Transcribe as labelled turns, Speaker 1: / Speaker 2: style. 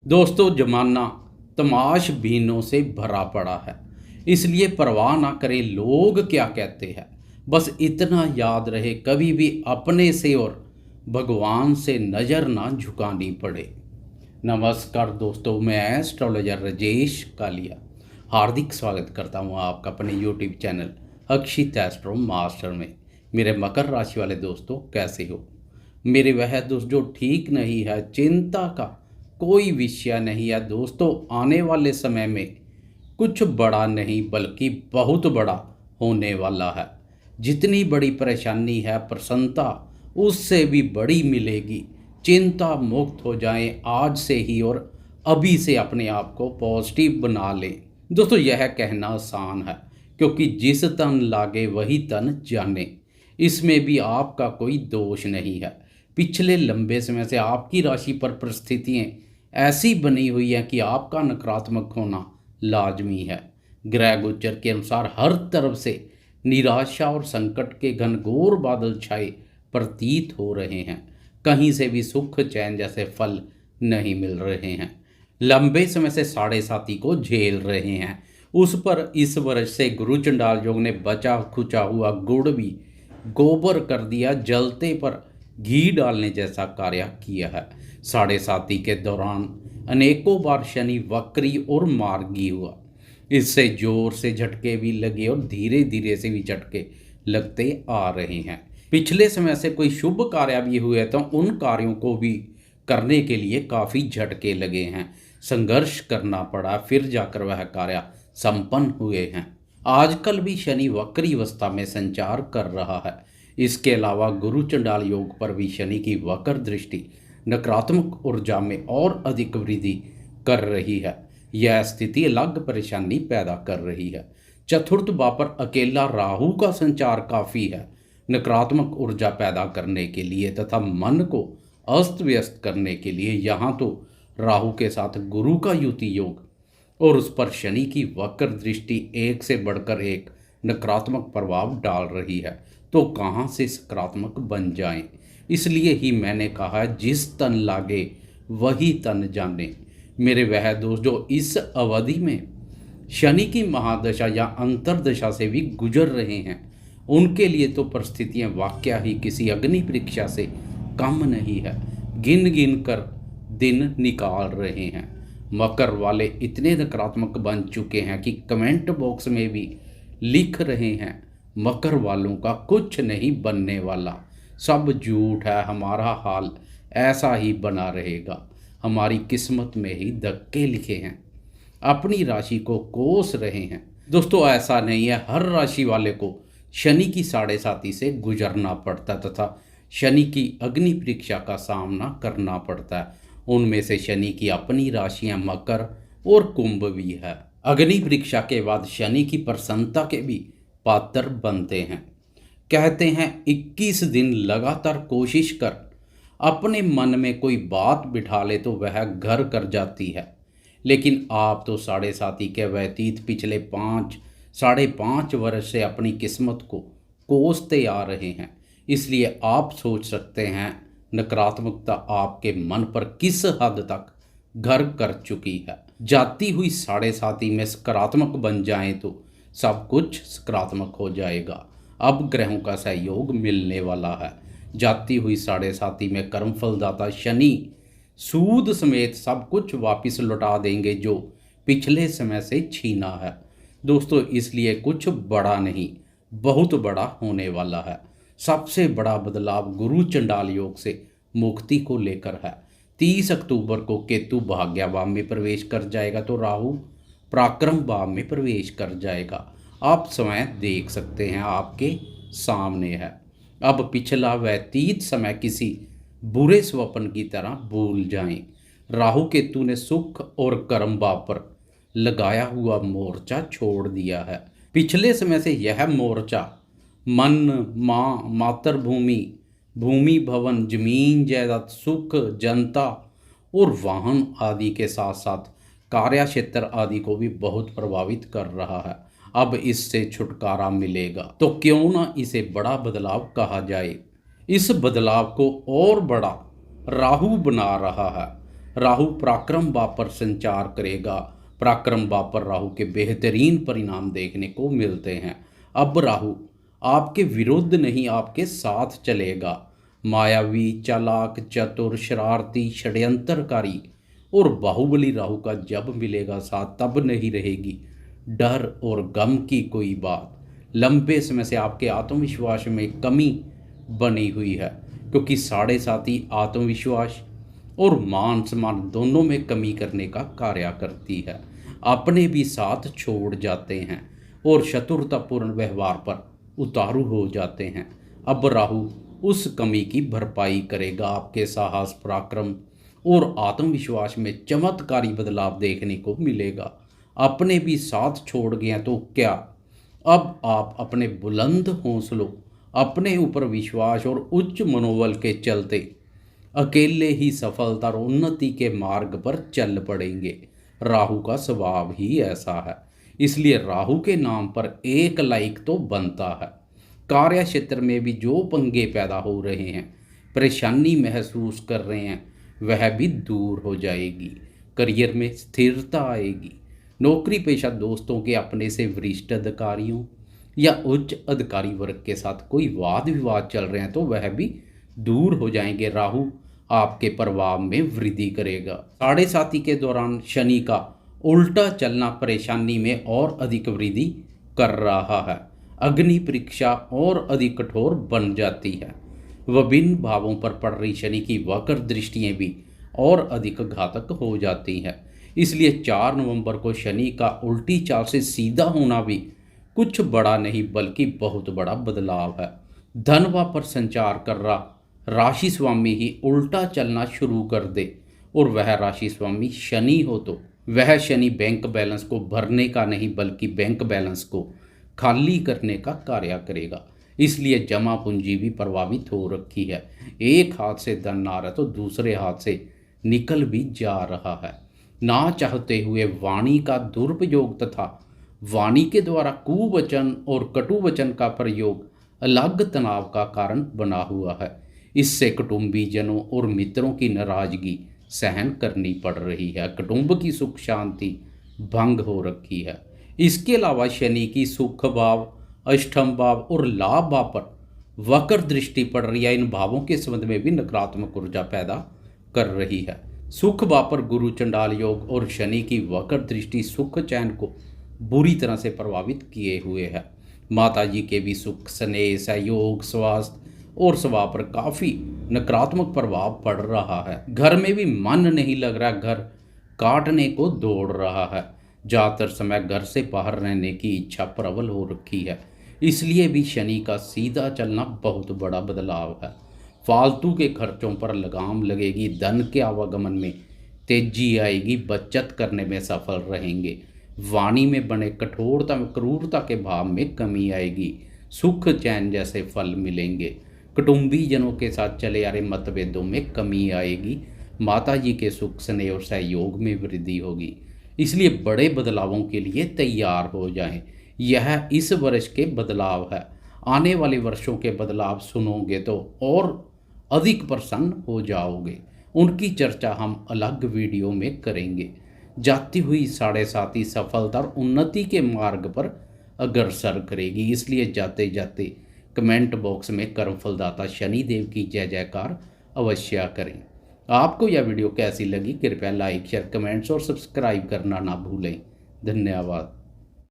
Speaker 1: दोस्तों, जमाना तमाशबीनों से भरा पड़ा है। इसलिए परवाह ना करें लोग क्या कहते हैं। बस इतना याद रहे, कभी भी अपने से और भगवान से नज़र ना झुकानी पड़े। नमस्कार दोस्तों, मैं एस्ट्रोलॉजर राजेश कालिया हार्दिक स्वागत करता हूं आपका अपने यूट्यूब चैनल अक्षित एस्ट्रो मास्टर में। मेरे मकर राशि वाले दोस्तों, कैसे हो? मेरे वह दोस्त जो ठीक नहीं है, चिंता का कोई विषय नहीं है दोस्तों। आने वाले समय में कुछ बड़ा नहीं बल्कि बहुत बड़ा होने वाला है। जितनी बड़ी परेशानी है, प्रसन्नता उससे भी बड़ी मिलेगी। चिंता मुक्त हो जाएं आज से ही और अभी से अपने आप को पॉजिटिव बना लें। दोस्तों, यह कहना आसान है क्योंकि जिस तन लागे वही तन जाने। इसमें भी आपका कोई दोष नहीं है। पिछले लंबे समय से आपकी राशि पर परिस्थितियां ऐसी बनी हुई हैं कि आपका नकारात्मक होना लाजमी है। ग्रह गोचर के अनुसार हर तरफ से निराशा और संकट के घनघोर बादल छाए प्रतीत हो रहे हैं। कहीं से भी सुख चैन जैसे फल नहीं मिल रहे हैं। लंबे समय से साढ़े साथी को झेल रहे हैं, उस पर इस वर्ष से गुरु चंडाल योग ने बचा खुचा हुआ गुड़ भी गोबर कर दिया, जलते पर घी डालने जैसा कार्य किया है। साढ़े साथी के दौरान अनेकों बार शनि वक्री और मार्गी हुआ। इससे जोर से झटके भी लगे और धीरे धीरे से भी झटके लगते आ रहे हैं। पिछले समय से कोई शुभ कार्य भी हुए तो उन कार्यों को भी करने के लिए काफ़ी झटके लगे हैं। संघर्ष करना पड़ा, फिर जाकर वह कार्य संपन्न हुए हैं। आजकल भी शनि वक्री अवस्था में संचार कर रहा है। इसके अलावा गुरु चंडाल योग पर भी शनि की वक्र दृष्टि नकारात्मक ऊर्जा में और अधिक वृद्धि कर रही है। यह स्थिति अलग परेशानी पैदा कर रही है। चतुर्थ भाव पर अकेला राहु का संचार काफ़ी है नकारात्मक ऊर्जा पैदा करने के लिए तथा मन को अस्त व्यस्त करने के लिए। यहाँ तो राहु के साथ गुरु का युति योग और उस पर शनि की वक्र दृष्टि एक से बढ़कर एक नकारात्मक प्रभाव डाल रही है, तो कहाँ से सकारात्मक बन जाएं। इसलिए ही मैंने कहा, जिस तन लागे वही तन जाने। मेरे वह दोस्त जो इस अवधि में शनि की महादशा या अंतरदशा से भी गुजर रहे हैं, उनके लिए तो परिस्थितियां वाकया ही किसी अग्नि परीक्षा से कम नहीं है। गिन गिन कर दिन निकाल रहे हैं। मकर वाले इतने नकारात्मक बन चुके हैं कि कमेंट बॉक्स में भी लिख रहे हैं, मकर वालों का कुछ नहीं बनने वाला, सब झूठ है, हमारा हाल ऐसा ही बना रहेगा, हमारी किस्मत में ही धक्के लिखे हैं। अपनी राशि को कोस रहे हैं। दोस्तों, ऐसा नहीं है। हर राशि वाले को शनि की साढ़े साती से गुजरना पड़ता तथा शनि की अग्नि परीक्षा का सामना करना पड़ता है। उनमें से शनि की अपनी राशियां मकर और कुंभ भी है। अग्नि परीक्षा के बाद शनि की प्रसन्नता के भी पात्र बनते हैं। कहते हैं 21 दिन लगातार कोशिश कर अपने मन में कोई बात बिठा ले तो वह घर कर जाती है। लेकिन आप तो साढ़े साथी के व्यतीत पिछले 5 साढ़े 5 वर्ष से अपनी किस्मत को कोसते आ रहे हैं। इसलिए आप सोच सकते हैं नकारात्मकता आपके मन पर किस हद तक घर कर चुकी है। जाती हुई साढ़े साथी में सकारात्मक बन जाएं तो सब कुछ सकारात्मक हो जाएगा। अब ग्रहों का सहयोग मिलने वाला है। जाती हुई साढ़े साथी में कर्मफलदाता शनि सूद समेत सब कुछ वापस लौटा देंगे जो पिछले समय से छीना है। दोस्तों, इसलिए कुछ बड़ा नहीं बहुत बड़ा होने वाला है। सबसे बड़ा बदलाव गुरु चंडाल योग से मुक्ति को लेकर है। 30 अक्टूबर को केतु भाग्य भाव में प्रवेश कर जाएगा तो राहु पराक्रम भाव में प्रवेश कर जाएगा। आप समय देख सकते हैं, आपके सामने है। अब पिछला व्यतीत समय किसी बुरे स्वप्न की तरह भूल जाएं। राहु केतु ने सुख और कर्म भाव पर लगाया हुआ मोर्चा छोड़ दिया है। पिछले समय से यह मोर्चा मन, माँ, मातृभूमि, भूमि, भवन, जमीन जायदाद, सुख, जनता और वाहन आदि के साथ साथ कार्य क्षेत्र आदि को भी बहुत प्रभावित कर रहा है। अब इससे छुटकारा मिलेगा तो क्यों ना इसे बड़ा बदलाव कहा जाए। इस बदलाव को और बड़ा राहु बना रहा है। राहु पराक्रम भाव पर संचार करेगा। पराक्रम भाव पर राहु के बेहतरीन परिणाम देखने को मिलते हैं। अब राहु आपके विरुद्ध नहीं, आपके साथ चलेगा। मायावी, चालाक, चतुर, शरारती, षड्यंत्रकारी और बाहुबली राहु का जब मिलेगा साथ, तब नहीं रहेगी डर और गम की कोई बात। लंबे समय से आपके आत्मविश्वास में कमी बनी हुई है, क्योंकि 7.5 आत्मविश्वास और मान सम्मान दोनों में कमी करने का कार्य करती है। अपने भी साथ छोड़ जाते हैं और शत्रुतापूर्ण व्यवहार पर उतारू हो जाते हैं। अब राहु उस कमी की भरपाई करेगा। आपके साहस, पराक्रम और आत्मविश्वास में चमत्कारी बदलाव देखने को मिलेगा। अपने भी साथ छोड़ गए हैं तो क्या, अब आप अपने बुलंद हौसलों, अपने ऊपर विश्वास और उच्च मनोबल के चलते अकेले ही सफलता और उन्नति के मार्ग पर चल पड़ेंगे। राहु का स्वभाव ही ऐसा है, इसलिए राहु के नाम पर एक लाइक तो बनता है। कार्य क्षेत्र में भी जो पंगे पैदा हो रहे हैं, परेशानी महसूस कर रहे हैं, वह भी दूर हो जाएगी। करियर में स्थिरता आएगी। नौकरी पेशा दोस्तों के, अपने से वरिष्ठ अधिकारियों या उच्च अधिकारी वर्ग के साथ कोई वाद विवाद चल रहे हैं तो वह भी दूर हो जाएंगे। राहु आपके प्रभाव में वृद्धि करेगा। 7.5 के दौरान शनि का उल्टा चलना परेशानी में और अधिक वृद्धि कर रहा है। अग्नि परीक्षा और अधिक कठोर बन जाती है। विभिन्न भावों पर पड़ रही शनि की वक्र दृष्टियां भी और अधिक घातक हो जाती हैं। इसलिए 4 नवंबर को शनि का उल्टी चाल से सीधा होना भी कुछ बड़ा नहीं बल्कि बहुत बड़ा बदलाव है। धनवा पर संचार कर रहा राशि स्वामी ही उल्टा चलना शुरू कर दे और वह राशि स्वामी शनि हो तो वह शनि बैंक बैलेंस को भरने का नहीं बल्कि बैंक बैलेंस को खाली करने का कार्य करेगा। इसलिए जमा पूंजी भी प्रभावित हो रखी है। एक हाथ से धन आ रहा तो दूसरे हाथ से निकल भी जा रहा है। ना चाहते हुए वाणी का दुरुपयोग तथा वाणी के द्वारा कुवचन और कटुवचन का प्रयोग अलग तनाव का कारण बना हुआ है। इससे कुटुंबीजनों और मित्रों की नाराजगी सहन करनी पड़ रही है। कुटुंब की सुख शांति भंग हो रखी है। इसके अलावा शनि की सुख भाव, अष्टम भाव और लाभ भाव पर वक्र दृष्टि पड़ रही है। इन भावों के संबंध में भी नकारात्मक ऊर्जा पैदा कर रही है। सुख भाव पर गुरु चंडाल योग और शनि की वक्र दृष्टि सुख चैन को बुरी तरह से प्रभावित किए हुए है। माता जी के भी सुख, स्नेह, सहयोग, स्वास्थ्य और स्वभाव पर काफ़ी नकारात्मक प्रभाव पड़ रहा है। घर में भी मन नहीं लग रहा, घर काटने को दौड़ रहा है। ज़्यादातर समय घर से बाहर रहने की इच्छा प्रबल हो रखी है। इसलिए भी शनि का सीधा चलना बहुत बड़ा बदलाव है। फालतू के खर्चों पर लगाम लगेगी। धन के आवागमन में तेजी आएगी। बचत करने में सफल रहेंगे। वाणी में बने कठोरता में क्रूरता के भाव में कमी आएगी। सुख चैन जैसे फल मिलेंगे। कुटुंबीजनों के साथ चले आ रहे मतभेदों में कमी आएगी। माता जी के सुख, स्नेह और सहयोग में वृद्धि होगी। इसलिए बड़े बदलावों के लिए तैयार हो जाएं। यह इस वर्ष के बदलाव है। आने वाले वर्षों के बदलाव सुनोगे तो और अधिक प्रसन्न हो जाओगे। उनकी चर्चा हम अलग वीडियो में करेंगे। जाती हुई 7.5 सफलता और उन्नति के मार्ग पर अग्रसर करेगी। इसलिए जाते जाते कमेंट बॉक्स में कर्मफलदाता शनिदेव की जय जयकार अवश्य करें। आपको यह वीडियो कैसी लगी? कृपया लाइक, शेयर, कमेंट्स और सब्सक्राइब करना ना भूलें। धन्यवाद।